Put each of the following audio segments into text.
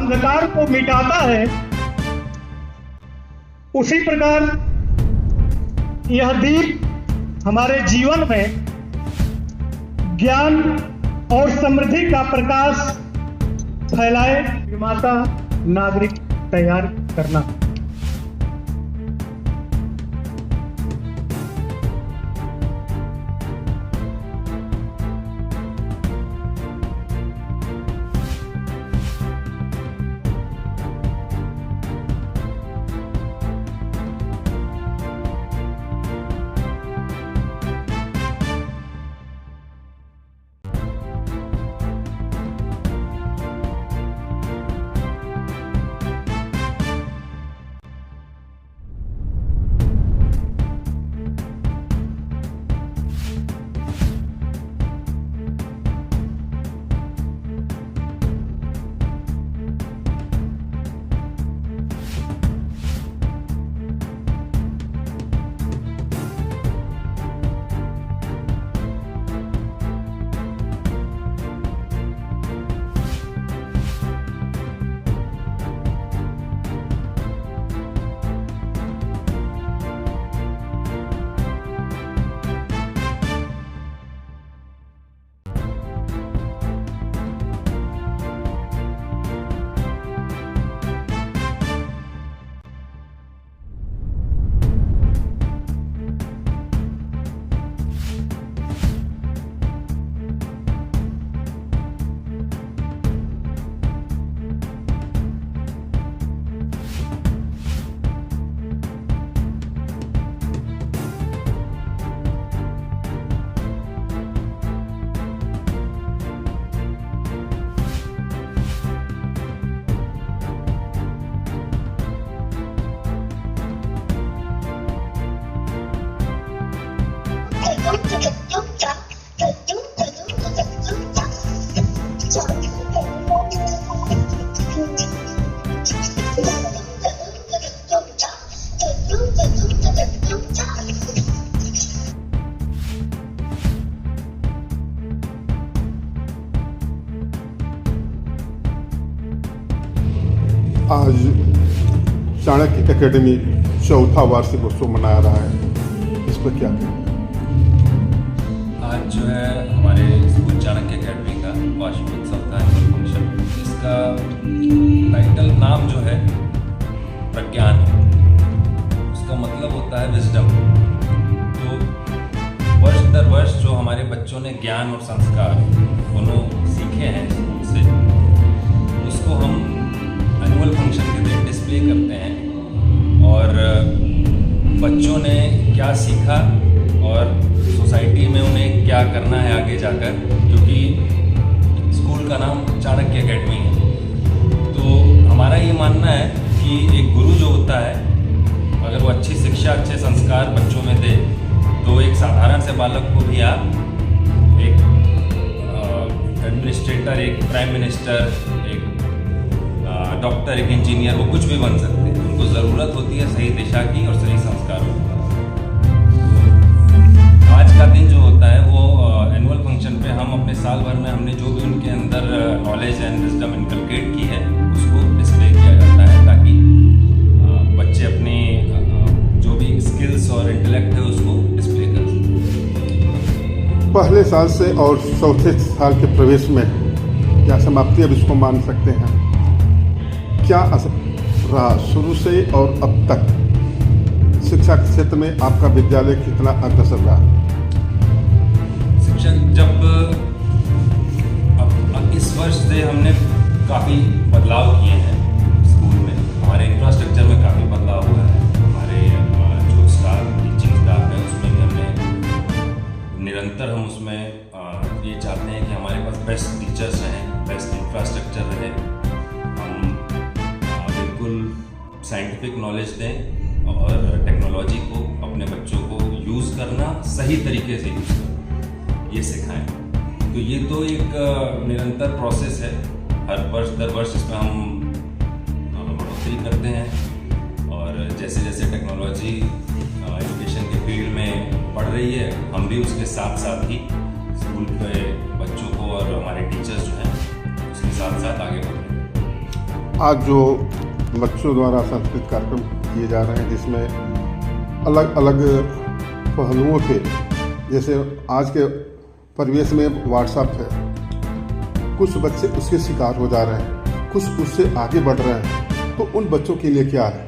अंधकार को मिटाता है, उसी प्रकार यह दीप हमारे जीवन में ज्ञान और समृद्धि का प्रकाश फैलाए, निर्माता नागरिक तैयार करना। आज चाणक्य एकेडमी चौथा वार्षिक उत्सव मनाया रहा है, इस पर क्या कहें? आज जो है हमारे स्कूल चाणक्य एकेडमी का वार्षिक उत्सव था, एनुअल फंक्शन। इसका टाइटल नाम जो है प्रज्ञान है, उसका मतलब होता है विजडम। तो वर्ष दर वर्ष जो हमारे बच्चों ने ज्ञान और संस्कार दोनों सीखे हैं स्कूल से, उसको हम एनुअल फंक्शन के दिन डिस्प्ले करते हैं। और बच्चों ने क्या सीखा और सोसाइटी में उन्हें क्या करना है आगे जाकर, क्योंकि स्कूल का नाम चाणक्य एकेडमी है। तो हमारा ये मानना है कि एक गुरु जो होता है, अगर वो अच्छी शिक्षा, अच्छे संस्कार बच्चों में दे, तो एक साधारण से बालक को भी आप एक एडमिनिस्ट्रेटर, एक प्राइम मिनिस्टर, एक डॉक्टर, एक इंजीनियर, वो कुछ भी बन सकते हैं। उनको ज़रूरत होती है सही दिशा की और सही संस्कारों की। तो आज का दिन जो होता है वो एनुअल फंक्शन पे हम अपने साल भर में हमने जो भी उनके अंदर नॉलेज एंड विजडम इनकलकेट की है उसको डिस्प्ले किया जाता है, ताकि बच्चे अपनी जो भी स्किल्स और इंटेलेक्ट है उसको डिस्प्ले कर सकें। पहले साल से और चौथे साल के प्रवेश में क्या समाप्ति अब इसको मान सकते हैं? क्या असर रहा शुरू से और अब तक? शिक्षा के क्षेत्र में आपका विद्यालय कितना अग्रसर रहा? शिक्षक जब अब इस वर्ष से हमने काफ़ी बदलाव किए हैं स्कूल में, हमारे इंफ्रास्ट्रक्चर में काफ़ी बदलाव हुआ है। हमारे जो स्टाफ, टीचिंग स्टाफ है, उसमें भी हमने निरंतर हम उसमें ये चाहते हैं कि हमारे पास बेस्ट टीचर्स रहें, बेस्ट इंफ्रास्ट्रक्चर रहे, हम बिल्कुल साइंटिफिक नॉलेज दें और टेक्नोलॉजी को अपने बच्चों को यूज़ करना, सही तरीके से यूज़ करना, ये सिखाएं। तो ये तो एक निरंतर प्रोसेस है, हर वर्ष दर वर्ष इसमें हम बढ़ोतरी करते हैं। और जैसे जैसे टेक्नोलॉजी एजुकेशन के फील्ड में बढ़ रही है, हम भी उसके साथ साथ ही स्कूल के बच्चों को और हमारे टीचर्स जो हैं उसके साथ साथ आगे बढ़ रहे हैं। आज जो बच्चों द्वारा सांस्कृतिक कार्यक्रम किए जा रहे हैं जिसमें अलग अलग पहलुओं पे, जैसे आज के परिवेश में व्हाट्सएप है, कुछ बच्चे उसके शिकार हो जा रहे हैं, कुछ उससे आगे बढ़ रहे हैं, तो उन बच्चों के लिए क्या है?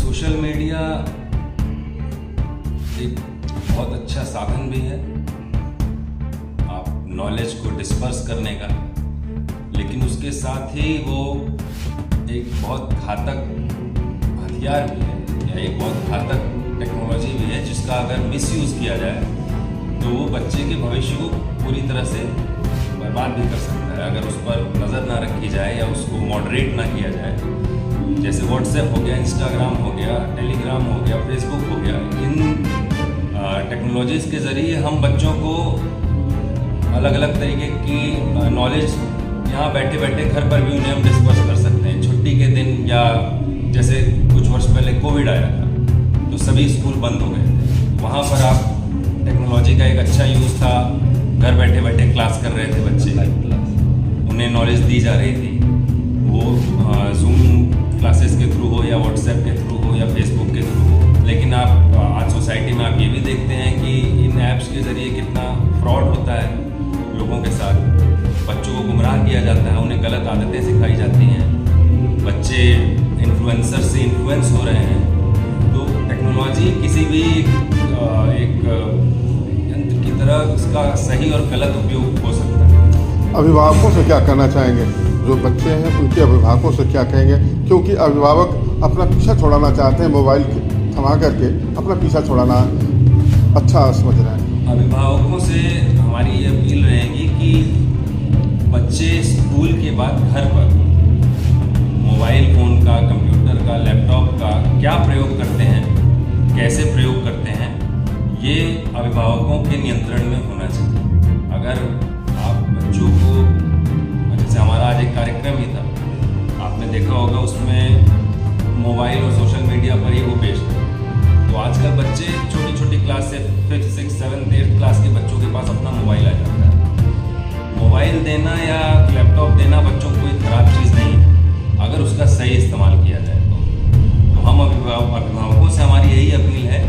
सोशल मीडिया एक बहुत अच्छा साधन भी है आप नॉलेज को डिस्पर्स करने का, लेकिन उसके साथ ही वो एक बहुत घातक हथियार भी है या एक बहुत घातक टेक्नोलॉजी भी है जिसका अगर मिसयूज़ किया जाए तो वो बच्चे के भविष्य को पूरी तरह से बर्बाद भी कर सकता है अगर उस पर नज़र ना रखी जाए या उसको मॉडरेट ना किया जाए। जैसे व्हाट्सएप हो गया, इंस्टाग्राम हो गया, टेलीग्राम हो गया, फेसबुक हो गया, इन टेक्नोलॉजीज़ के ज़रिए हम बच्चों को अलग अलग तरीके की नॉलेज यहाँ बैठे बैठे घर पर भी उन्हें हम डिस्पर्स कर सकते हैं। छुट्टी के दिन या जैसे कुछ वर्ष पहले कोविड आया था तो सभी स्कूल बंद हो गए थे, वहाँ पर आप टेक्नोलॉजी का एक अच्छा यूज़ था, घर बैठे बैठे क्लास कर रहे थे बच्चे, उन्हें नॉलेज दी जा रही थी, वो जूम क्लासेस के थ्रू हो या व्हाट्सएप के थ्रू हो या फेसबुक के थ्रू हो। लेकिन आप आज सोसाइटी में आप ये भी देखते हैं कि इन ऐप्स के ज़रिए कितना फ्रॉड होता है लोगों के साथ, बच्चों को गुमराह किया जाता है, उन्हें गलत आदतें सिखाई जाती हैं, बच्चे इन्फ्लुएंसर से इन्फ्लुएंस हो रहे हैं। तो टेक्नोलॉजी किसी भी एक यंत्र की तरह उसका सही और गलत उपयोग हो सकता है। अभिभावकों से क्या कहना चाहेंगे? जो बच्चे हैं उनके अभिभावकों से क्या कहेंगे? क्योंकि अभिभावक अपना पीछा छुड़ाना चाहते हैं, मोबाइल थमा करके अपना पीछा छुड़ाना अच्छा समझ रहे हैं। अभिभावकों से हमारी ये अपील रहेगी कि बच्चे स्कूल के बाद घर पर मोबाइल फ़ोन का, कंप्यूटर का, लैपटॉप का क्या प्रयोग करते हैं, कैसे प्रयोग करते हैं, ये अभिभावकों के नियंत्रण में होना चाहिए। अगर आप बच्चों को, जैसे हमारा आज एक कार्यक्रम ही था, आपने देखा होगा उसमें मोबाइल और सोशल मीडिया पर ही वो पेश था। तो आजकल बच्चे छोटी छोटी क्लास से 5th, 6th, 7th, 8th class के बच्चों के पास अपना मोबाइल आ जाता है। मोबाइल देना या लैपटॉप देना बच्चों को कोई ख़राब चीज़ नहीं है अगर उसका सही इस्तेमाल किया जाए तो हम अभिभावकों से हमारी यही अपील है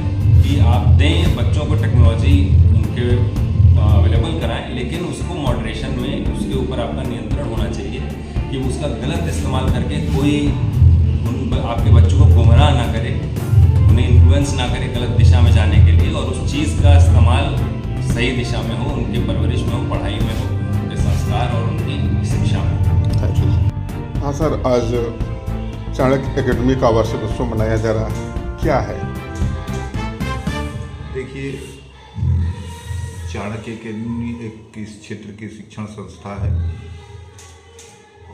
कि आप दें बच्चों को टेक्नोलॉजी उनके अवेलेबल कराएं, लेकिन उसको मॉडरेशन में, उसके ऊपर आपका नियंत्रण होना चाहिए कि उसका गलत इस्तेमाल करके कोई आपके बच्चों को गुमराह ना करे, उन्हें इन्फ्लुएंस ना करे गलत दिशा में जाने के लिए, और उस चीज़ का इस्तेमाल सही दिशा में हो, उनके परवरिश में हो, पढ़ाई में हो, उनके संस्कार और उनकी शिक्षा में। हाँ सर, आज चाणक्य एकेडमी का वार्षिक उत्सव मनाया जा रहा है, क्या है? देखिए, चाणक्य एकेडमी एक इस क्षेत्र की शिक्षण संस्था है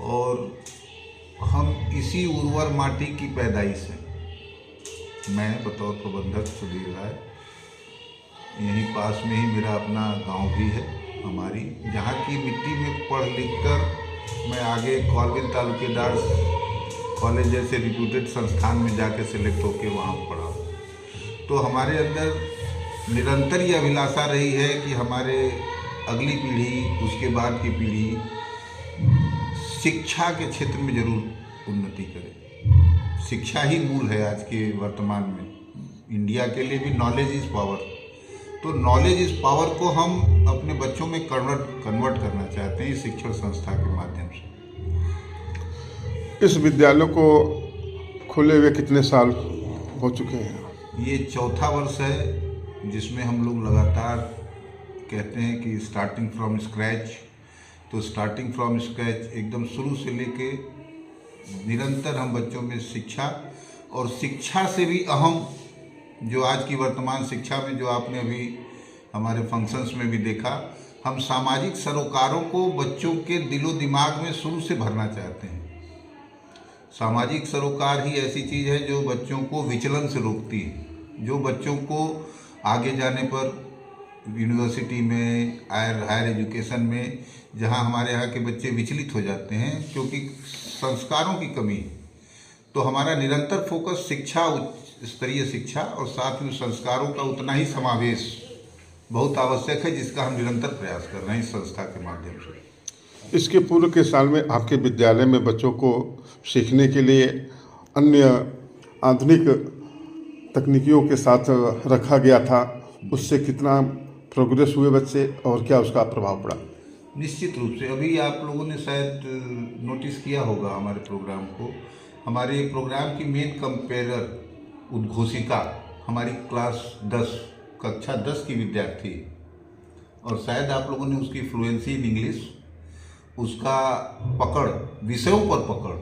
और हम इसी उर्वर माटी की पैदाइश हैं। मैं बतौर प्रबंधक सुधीर राय, यहीं पास में ही मेरा अपना गांव भी है हमारी, जहाँ की मिट्टी में पढ़ लिख कर मैं आगे कॉलविन तालुकेदार कॉलेज जैसे रिप्यूटेड संस्थान में जाके सेलेक्ट होके वहाँ पढ़ा। तो हमारे अंदर निरंतर ये अभिलाषा रही है कि हमारे अगली पीढ़ी, उसके बाद की पीढ़ी शिक्षा के क्षेत्र में जरूर उन्नति करे। शिक्षा ही मूल है आज के वर्तमान में। इंडिया के लिए भी नॉलेज इज़ पावर, तो नॉलेज इज़ पावर को हम अपने बच्चों में कन्वर्ट करना चाहते हैं इस शिक्षण संस्था के माध्यम से। इस विद्यालय को खुले हुए कितने साल हो चुके हैं? ये चौथा वर्ष है जिसमें हम लोग लगातार कहते हैं कि स्टार्टिंग फ्रॉम स्क्रैच। तो स्टार्टिंग फ्रॉम स्क्रैच एकदम शुरू से लेके निरंतर हम बच्चों में शिक्षा, और शिक्षा से भी अहम जो आज की वर्तमान शिक्षा में जो आपने अभी हमारे फंक्शंस में भी देखा, हम सामाजिक सरोकारों को बच्चों के दिलो दिमाग में शुरू से भरना चाहते हैं। सामाजिक सरोकार ही ऐसी चीज़ है जो बच्चों को विचलन से रोकती है, जो बच्चों को आगे जाने पर यूनिवर्सिटी में, हायर एजुकेशन में, जहां हमारे यहाँ के बच्चे विचलित हो जाते हैं क्योंकि संस्कारों की कमी है। तो हमारा निरंतर फोकस शिक्षा, उच्च स्तरीय शिक्षा और साथ में संस्कारों का उतना ही समावेश बहुत आवश्यक है, जिसका हम निरंतर प्रयास कर रहे हैं इस संस्था के माध्यम से। इसके पूर्व के साल में आपके विद्यालय में बच्चों को सीखने के लिए अन्य आधुनिक तकनीकियों के साथ रखा गया था, उससे कितना प्रोग्रेस हुए बच्चे और क्या उसका प्रभाव पड़ा? निश्चित रूप से अभी आप लोगों ने शायद नोटिस किया होगा हमारे प्रोग्राम को। हमारे प्रोग्राम की मेन कंपेरर उद्घोषिका हमारी क्लास 10 कक्षा 10 की विद्यार्थी, और शायद आप लोगों ने उसकी फ्लुएंसी इन इंग्लिश, उसका पकड़, विषयों पर पकड़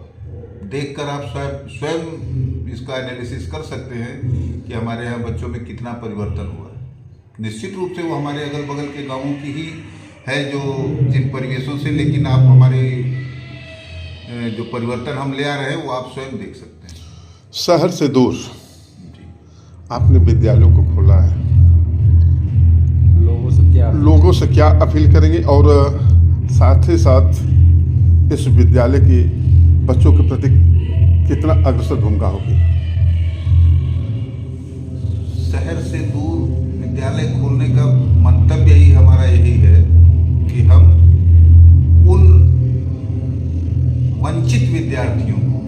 देखकर आप स्वयं इसका एनालिसिस कर सकते हैं कि हमारे यहाँ बच्चों में कितना परिवर्तन हुआ है। निश्चित रूप से वो हमारे अगल बगल के गांवों की ही है जो जिन परिवेशों से, लेकिन आप हमारे जो परिवर्तन हम ले आ रहे हैं वो आप स्वयं देख सकते हैं। शहर से दूर आपने विद्यालयों को खोला है, लोगों से क्या अपील करेंगे और साथ ही साथ इस विद्यालय के बच्चों के प्रति कितना अग्रसर भूमिका होगी? शहर से दूर विद्यालय खोलने का मंतव्य ही हमारा यही है कि हम उन वंचित विद्यार्थियों को,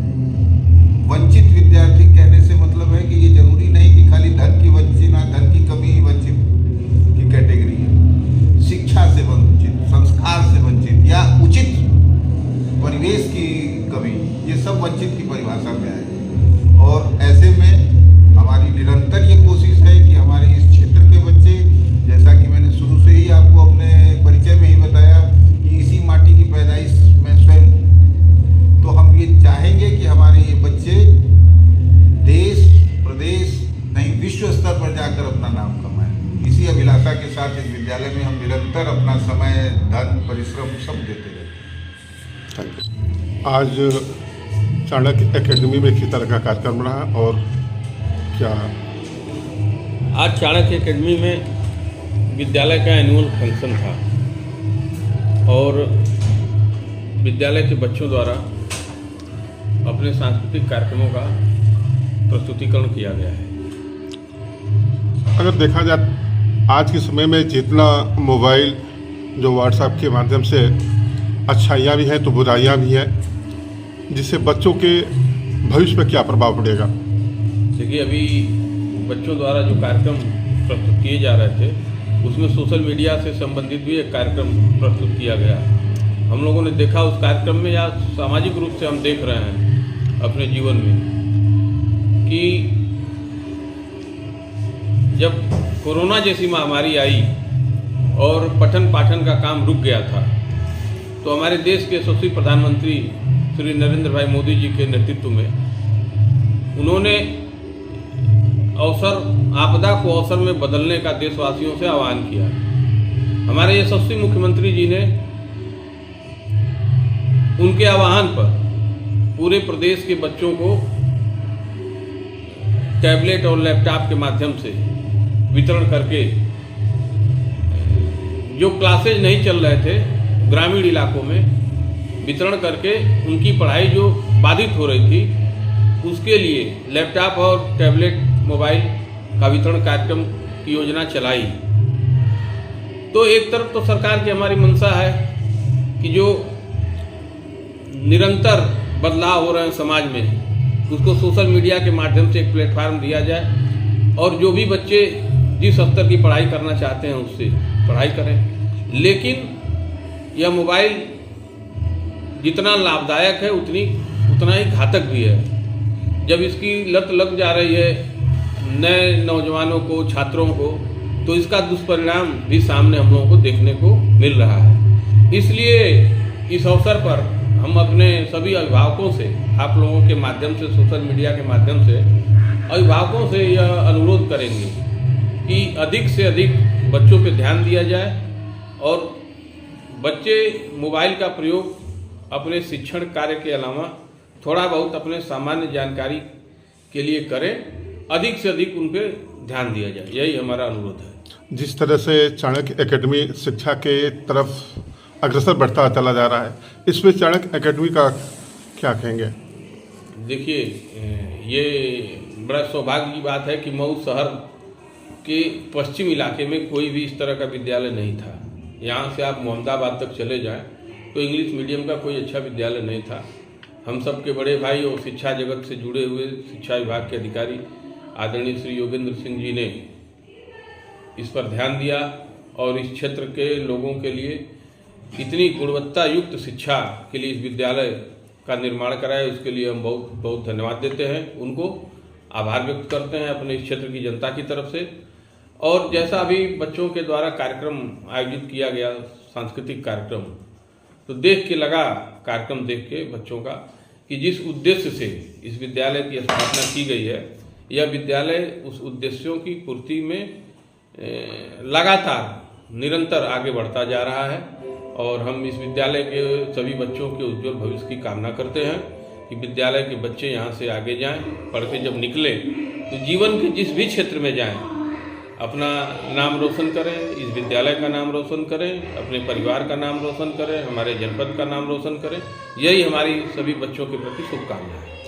वंचित विद्यार्थी कहने से मतलब है कि ये जरूरी नहीं कि खाली धन की वंचित, धन की कमी ही वंचित की कैटेगरी है। शिक्षा से वंचित, संस्कार से वंचित या उचित परिवेश की कमी, ये सब वंचित की परिभाषा में आए। और ऐसे में हमारी निरंतर ये कोशिश है कि हमारे इस क्षेत्र के बच्चे, जैसा कि मैंने शुरू से ही आपको अपने परिचय में ही बताया कि इसी माटी की पैदाइश में स्वयं, तो हम ये चाहेंगे कि हमारे ये बच्चे देश प्रदेश नहीं विश्व स्तर पर जाकर अपना नाम कमाएं। इसी अभिलाषा के साथ इस विद्यालय में हम निरंतर अपना समय, धन, परिश्रम सब देते रहते हैं। आज चाणक्य एकेडमी में किस तरह का कार्यक्रम रहा और क्या? आज चाणक्य एकेडमी में विद्यालय का एनुअल फंक्शन था और विद्यालय के बच्चों द्वारा अपने सांस्कृतिक कार्यक्रमों का प्रस्तुतिकरण किया गया है। अगर देखा जाए आज के समय में जितना मोबाइल, जो व्हाट्सएप के माध्यम से अच्छाइयाँ भी हैं तो बुराइयाँ भी हैं, जिससे बच्चों के भविष्य पर क्या प्रभाव पड़ेगा? देखिए, अभी बच्चों द्वारा जो कार्यक्रम प्रस्तुत किए जा रहे थे उसमें सोशल मीडिया से संबंधित भी एक कार्यक्रम प्रस्तुत किया गया। हम लोगों ने देखा उस कार्यक्रम में, या सामाजिक रूप से हम देख रहे हैं अपने जीवन में, कि जब कोरोना जैसी महामारी आई और पठन पाठन का काम रुक गया था, तो हमारे देश के यशस्वी प्रधानमंत्री श्री नरेंद्र भाई मोदी जी के नेतृत्व में उन्होंने आपदा को अवसर में बदलने का देशवासियों से आह्वान किया। हमारे यशस्वी मुख्यमंत्री जी ने उनके आह्वान पर पूरे प्रदेश के बच्चों को टैबलेट और लैपटॉप के माध्यम से वितरण करके, जो क्लासेज नहीं चल रहे थे ग्रामीण इलाकों में, वितरण करके उनकी पढ़ाई जो बाधित हो रही थी उसके लिए लैपटॉप और टैबलेट मोबाइल का वितरण कार्यक्रम की योजना चलाई। तो एक तरफ तो सरकार की हमारी मंशा है कि जो निरंतर बदलाव हो रहे हैं समाज में, उसको सोशल मीडिया के माध्यम से एक प्लेटफार्म दिया जाए और जो भी बच्चे जिस स्तर की पढ़ाई करना चाहते हैं उससे पढ़ाई करें। लेकिन यह मोबाइल जितना लाभदायक है उतना ही घातक भी है। जब इसकी लत लग जा रही है नए नौजवानों को, छात्रों को, तो इसका दुष्परिणाम भी सामने हम लोगों को देखने को मिल रहा है। इसलिए इस अवसर पर हम अपने सभी अभिभावकों से, आप लोगों के माध्यम से, सोशल मीडिया के माध्यम से अभिभावकों से यह अनुरोध करेंगे कि अधिक से अधिक बच्चों पे ध्यान दिया जाए और बच्चे मोबाइल का प्रयोग अपने शिक्षण कार्य के अलावा थोड़ा बहुत अपने सामान्य जानकारी के लिए करें, अधिक से अधिक उन पर ध्यान दिया जाए, यही हमारा अनुरोध है। जिस तरह से चाणक्य एकेडमी शिक्षा के तरफ अग्रसर बढ़ता चला जा रहा है, इसमें चाणक्य एकेडमी का क्या कहेंगे? देखिए, ये बड़ा सौभाग्य की बात है कि मऊ शहर के पश्चिम इलाके में कोई भी इस तरह का विद्यालय नहीं था। यहाँ से आप मोहम्मदाबाद तक चले जाएं तो इंग्लिश मीडियम का कोई अच्छा विद्यालय नहीं था। हम सब के बड़े भाई और शिक्षा जगत से जुड़े हुए शिक्षा विभाग के अधिकारी आदरणीय श्री योगेंद्र सिंह जी ने इस पर ध्यान दिया और इस क्षेत्र के लोगों के लिए इतनी गुणवत्ता युक्त शिक्षा के लिए इस विद्यालय का निर्माण कराया। उसके लिए हम बहुत बहुत धन्यवाद देते हैं, उनको आभार व्यक्त करते हैं अपने इस क्षेत्र की जनता की तरफ से। और जैसा अभी बच्चों के द्वारा कार्यक्रम आयोजित किया गया, सांस्कृतिक कार्यक्रम, तो देख के लगा, कार्यक्रम देख के बच्चों का, कि जिस उद्देश्य से इस विद्यालय की स्थापना की गई है, यह विद्यालय उस उद्देश्यों की पूर्ति में लगातार निरंतर आगे बढ़ता जा रहा है। और हम इस विद्यालय के सभी बच्चों के उज्जवल भविष्य की कामना करते हैं कि विद्यालय के बच्चे यहाँ से आगे जाएं, पढ़ के जब निकले तो जीवन के जिस भी क्षेत्र में जाएं अपना नाम रोशन करें, इस विद्यालय का नाम रोशन करें, अपने परिवार का नाम रोशन करें, हमारे जनपद का नाम रोशन करें। यही हमारी सभी बच्चों के प्रति शुभकामनाएं हैं।